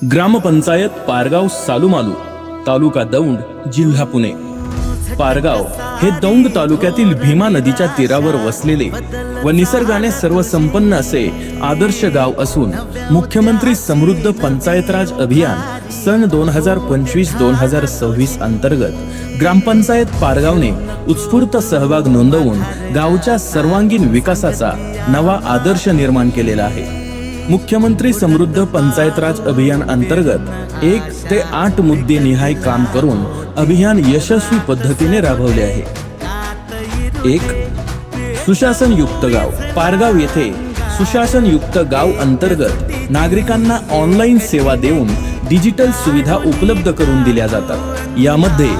ग्रामपंचायत पारगाव सालुमालू, तालुका दौंड, जिल्हा पुणे। पारगाव हे दौंड तालुक्यातील भीमा नदीच्या तीरावर वसलेले व निसर्गाने सर्वसंपन्न असे आदर्श गाव असून मुख्यमंत्री समृद्ध पंचायत राज अभियान सन 2025-2026 अंतर्गत ग्रामपंचायत पारगावने उत्स्फूर्त सहभाग नोंदवून गावच्या सर्वांगीण विकासाचा नवा आदर्श निर्माण केलेला आहे। मुख्यमंत्री समृद्ध पंचायत राज अभियान अंतर्गत 1 ते 8 मुद्दे निहाय काम करून अभियान यशस्वी पद्धतीने राबवले आहे। 1. सुशासन युक्त गाव। पारगाव येथे सुशासन युक्त गाव अंतर्गत नागरिकांना ऑनलाईन सेवा देऊन डिजिटल सुविधा उपलब्ध करून दिल्या जातात। यामध्ये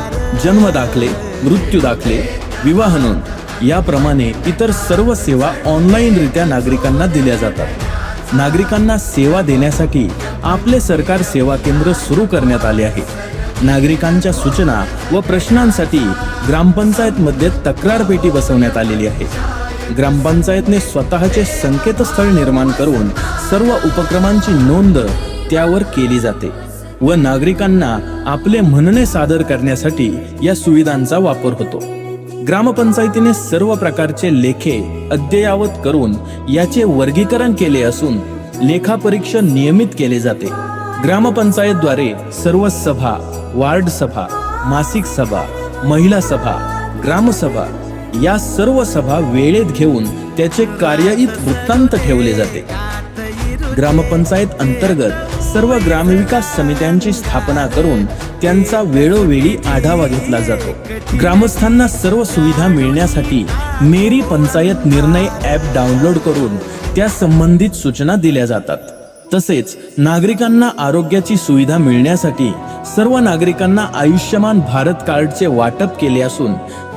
जन्म दाखले, मृत्यू दाखले, विवाह नोंद याप्रमाणे इतर सर्व सेवा ऑनलाईन रित्या नागरिकांना दिल्या जातात। नागरिकांना सेवा देण्यासाठी आपले सरकार सेवा केंद्र सुरू करण्यात आले आहे। नागरिकांच्या सूचना व प्रश्नांसाठी ग्रामपंचायत मध्ये तक्रार पेटी बसवण्यात आलेली आहे। ग्रामपंचायतने स्वतःचे संकेतस्थळ निर्माण करून सर्व उपक्रमांची नोंद त्यावर केली जाते व नागरिकांना आपले म्हणणे सादर करण्यासाठी या सुविधांचा वापर होतो। ग्रामपंचायतीने सर्व प्रकारचे लेखे अद्ययावत करून याचे वर्गीकरण केले असून लेखापरीक्षण नियमित केले जाते। ग्रामपंचायतद्वारे सर्व सभा, वार्ड सभा, मासिक सभा, महिला सभा, ग्रामसभा या सर्व सभा वेळेत घेऊन त्याचे कार्यहित वृत्तांत ठेवले जाते। ग्रामपंचायत अंतर्गत सर्व ग्रामविकास समित्यांची स्थापना करून त्यांचा वेळोवेळी आढावा घेतला जातो। ग्रामस्थांना सर्व सुविधा मिळण्यासाठी मेरी पंचायत निर्णय ॲप डाउनलोड करून त्या संबंधित सूचना दिल्या जातात। तसेच नागरिकांना आरोग्याची सुविधा मिळण्यासाठी सर्व नागरिकांना आयुष्यमान भारत कार्डचे वाटप केले असून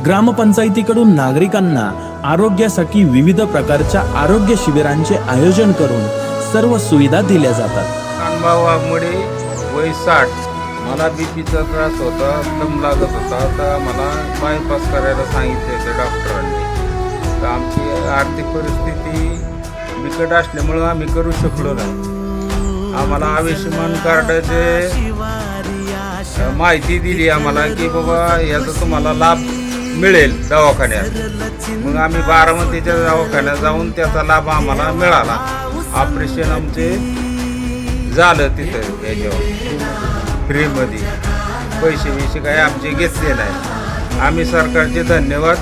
ग्रामपंचायतीकडून नागरिकांना आरोग्यासाठी विविध प्रकारच्या आरोग्य शिबिरांचे आयोजन करून सर्व सुविधा दिल्या जातात। कानबावामुळे वय 60, मला बीपीचा त्रास होता, दम लागत होता, तर मला बायपास करायला सांगितले होते डॉक्टरांनी। तर आमची आर्थिक परिस्थिती बिकट असल्यामुळं आम्ही करू शकलो नाही। आम्हाला आयुष्यमान कार्डाचे माहिती दिली आम्हाला की बाबा याचा तुम्हाला लाभ मिळेल दवाखान्यात। मग आम्ही बारामतीच्या दवाखान्यात जाऊन त्याचा लाभ आम्हाला मिळाला। ऑपरेशन आमचे झालं तिथं याच्यावर फ्रीमध्ये, पैसे काय आमचे घेतले नाही। आम्ही सरकारचे धन्यवाद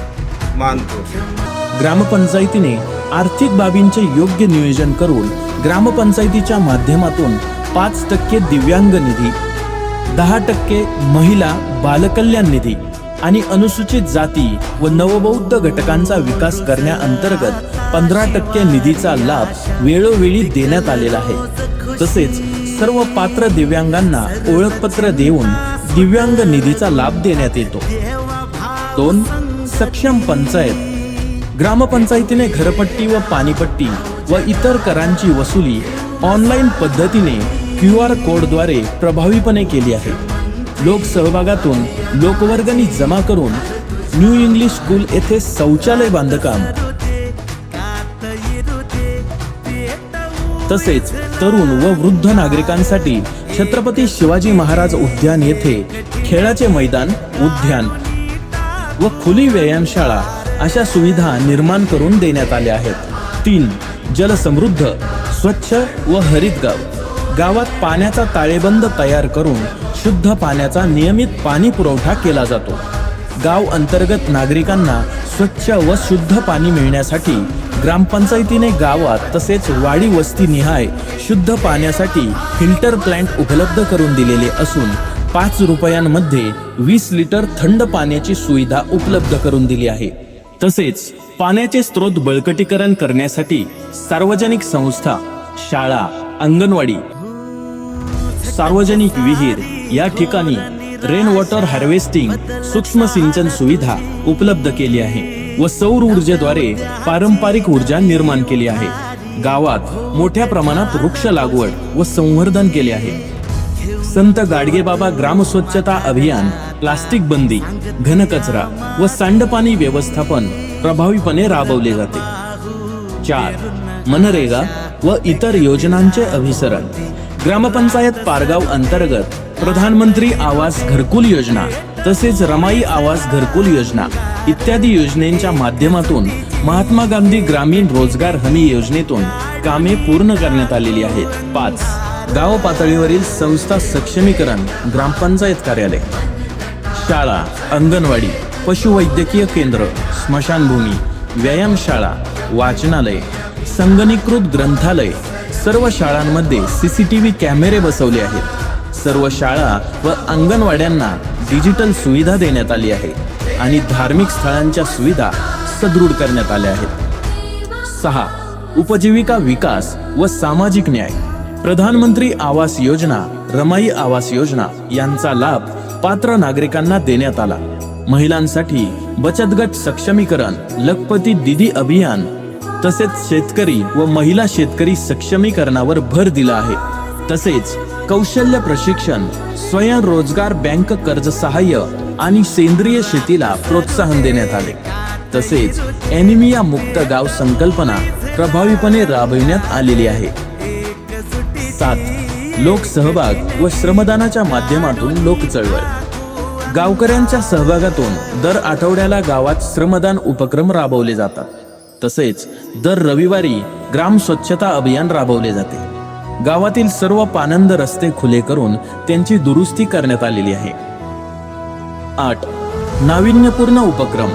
मानतो। ग्रामपंचायतीने आर्थिक बाबींचे योग्य नियोजन करून ग्रामपंचायतीच्या माध्यमातून 5% दिव्यांग निधी, 10% महिला बालकल्याण निधी आणि अनुसूचित जाती व नवबौद्ध घटकांचा विकास करण्याअंतर्गत 15% निधीचा लाभ वेळोवेळी देण्यात आलेला आहे। तसेच सर्व पात्र दिव्यांगांना ओळखपत्र देऊन दिव्यांग निधीचा लाभ देण्यात येतो। 2. सक्षम पंचायत। ग्रामपंचायतीने घरपट्टी व पाणीपट्टी व इतर करांची वसुली ऑनलाईन पद्धतीने QR कोडद्वारे प्रभावीपणे केली आहे। लोकसहभागातून लोकवर्गणी जमा करून न्यू इंग्लिश स्कूल येथे शौचालय बांधकाम, तसेच तरुण व वृद्ध नागरिकांसाठी छत्रपती शिवाजी महाराज उद्यान येथे खेळाचे मैदान, उद्यान व खुली व्यायामशाळा अशा सुविधा निर्माण करून देण्यात आल्या आहेत। 3. जलसमृद्ध, स्वच्छ व हरित गाव। गावात पाण्याचा ताळेबंद तयार करून शुद्ध पाण्याचा नियमित पाणी पुरवठा केला जातो। गाव अंतर्गत नागरिकांना स्वच्छ व शुद्ध पाणी मिळण्यासाठी ग्रामपंचायतीने गावात तसेच वाडी वस्ती निहाय शुद्ध पाण्यासाठी फिल्टर प्लांट उपलब्ध करून दिलेले असून 5 रुपयांमध्ये 20 लिटर थंड पाण्याची सुविधा उपलब्ध करून दिली आहे। तसेच पाण्याचे स्रोत बळकटीकरण करण्यासाठी सार्वजनिक संस्था, शाळा, अंगणवाडी, सार्वजनिक विहीर या ठिकाणी रेन वॉटर हार्वेस्टिंग सूक्ष्म सिंचन सुविधा उपलब्ध केली आहे व सौर ऊर्जेद्वारे पारंपरिक ऊर्जा निर्माण केली आहे। गावात मोठ्या प्रमाणात वृक्ष लागवड व संवर्धन केले आहे। संत गाडगेबाबा ग्राम स्वच्छता अभियान, प्लास्टिक बंदी, घनकचरा व सांडपाणी व्यवस्थापन प्रभावीपणे राबवले जाते। 4. मनरेगा व इतर योजनांचे अभिसरण। ग्रामपंचायत पारगाव अंतर्गत प्रधानमंत्री आवास घरकुल योजना तसेच रमाई आवास घरकुल योजना इत्यादी योजनेच्या माध्यमातून महात्मा गांधी ग्रामीण रोजगार हमी योजनेतून कामे पूर्ण करण्यात आलेली आहेत. 5. गाव पातळीवरील संस्था सक्षमीकरण ग्रामपंचायत कार्यालय, शाळा, अंगणवाडी, पशुवैद्यकीय केंद्र, स्मशानभूमी, व्यायामशाळा, वाचनालय, संगणकीकृत ग्रंथालय. सर्व शाळांमध्ये CCTV कॅमेरे बसवले आहेत. सर्व शाळा व अंगणवाड्यांना डिजिटल सुविधा देण्यात आली आहे आणि धार्मिक स्थळांच्या सुविधा सदृढ करण्यात आल्या आहेत. 6. उपजीविका विकास व सामाजिक न्याय. प्रधानमंत्री आवास योजना, रमाई आवास योजना यांचा लाभ पात्र नागरिकांना देण्यात आला. महिलांसाठी बचत गट सक्षमीकरण, लखपती दीदी अभियान तसेच शेतकरी व महिला शेतकरी सक्षमीकरणावर भर दिला आहे. तसेच कौशल्य प्रशिक्षण, स्वयंरोजगार बँक कर्ज सहाय्य आणि सेंद्रिय शेतीला प्रोत्साहन देण्यात आले. तसेच ॲनिमिया मुक्त गाव संकल्पना प्रभावीपणे राबविण्यात आलेली आहे. 7. लोकसहभाग व श्रमदानाच्या माध्यमातून लोक चळवळ. गावकऱ्यांच्या सहभागातून दर आठवड्याला गावात श्रमदान उपक्रम राबवले जातात. तसेच दर रविवारी ग्राम स्वच्छता अभियान राबवले जाते. गावातील सर्व पानंद रस्ते खुले करून त्यांची दुरुस्ती करण्यात आलेली आहे. 8. नाविन्यपूर्ण उपक्रम.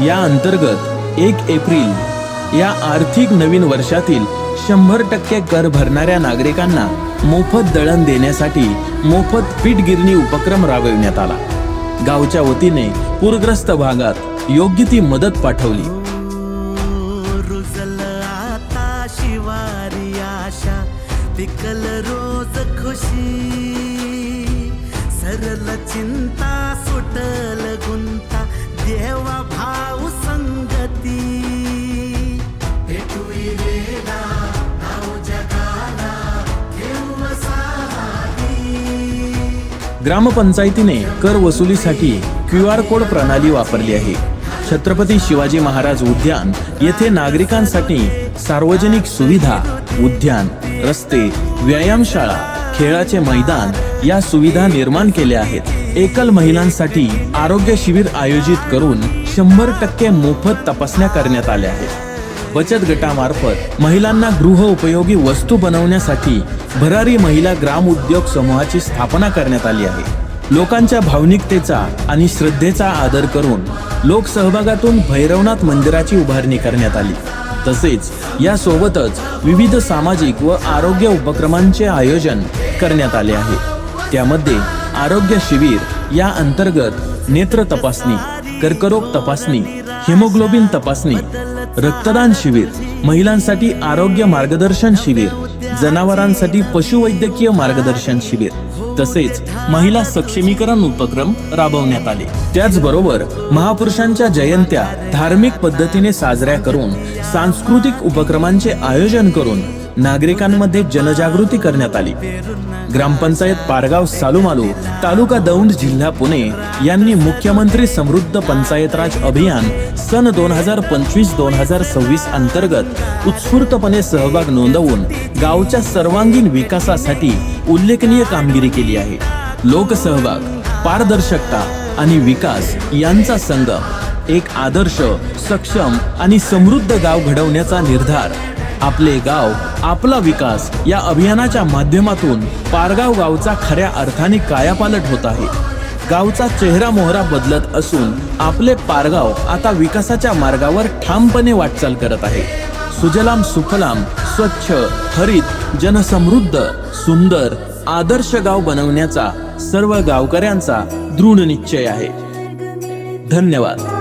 या अंतर्गत 1 एप्रिल या आर्थिक नवीन वर्षातील 100% कर भरणाऱ्या नागरिकांना मोफत दळण देण्यासाठी मोफत पीठ गिरणी उपक्रम राबविण्यात आला. गावच्या वतीने पूरग्रस्त भागात योग्य ती मदत पाठवली. शिवारी आशा पिकल रोज खुशी, सरल चिंता सुटल गुंता, देवा भाऊ संगती, भेटुई वेला नाव जगाला घेऊ सारी. ग्रामपंचायतीने कर वसुलीसाठी QR कोड प्रणाली वापरली आहे. छत्रपती शिवाजी महाराज उद्यान येथे नागरिकांसाठी सार्वजनिक सुविधा, उद्यान, रस्ते, व्यायामशाळा, खेळाचे मैदान या सुविधा निर्माण केल्या आहेत. एकल महिलांसाठी आरोग्य शिबिर आयोजित करून 100% मोफत तपासण्या करण्यात आल्या आहेत. बचत गटामार्फत महिलांना गृह उपयोगी वस्तू बनवण्यासाठी भरारी महिला ग्राम उद्योग समूहाची स्थापना करण्यात आली आहे. लोकांच्या भावनिकतेचा आणि श्रद्धेचा आदर करून लोकसहभागातून भैरवनाथ मंदिराची उभारणी करण्यात आली. तसेच यासोबतच विविध सामाजिक व आरोग्य उपक्रमांचे आयोजन करण्यात आले आहे. त्यामध्ये आरोग्य शिबिर या अंतर्गत नेत्र तपासणी, कर्करोग तपासणी, हिमोग्लोबिन तपासणी, रक्तदान शिबिर, महिलांसाठी आरोग्य मार्गदर्शन शिबिर, जनावरांसाठी पशुवैद्यकीय मार्गदर्शन शिबिर तसेच महिला सक्षमीकरण उपक्रम राबवण्यात आले. त्याचबरोबर महापुरुषांच्या जयंत्या धार्मिक पद्धतीने साजऱ्या करून सांस्कृतिक उपक्रमांचे आयोजन करून नागरिकांमध्ये जनजागृती करण्यात आली. ग्रामपंचायत पारगाव सालुमालू, तालुका दौंड, जिल्हा पुणे यांनी मुख्यमंत्री समृद्ध पंचायत राज अभियान सन 2025-2026 अंतर्गत उत्स्फूर्तपणे सहभाग नोंदवून गावच्या सर्वांगीण विकासासाठी उल्लेखनीय कामगिरी केली आहे. लोकसहभाग, पारदर्शकता आणि विकास यांचा संगम एक आदर्श, सक्षम आणि समृद्ध गाव घडवण्याचा निर्धार. आपले गाव आपला विकास या अभियानाच्या माध्यमातून पारगाव गावचा खऱ्या अर्थाने कायापालट होत आहे. गावचा चेहरा मोहरा बदलत असून आपले पारगाव आता विकासाच्या मार्गावर ठामपणे वाटचाल करत आहे. सुजलाम सुफलाम, स्वच्छ, हरित, जनसमृद्ध, सुंदर, आदर्श गाव बनवण्याचा सर्व गावकऱ्यांचा दृढ निश्चय आहे. धन्यवाद.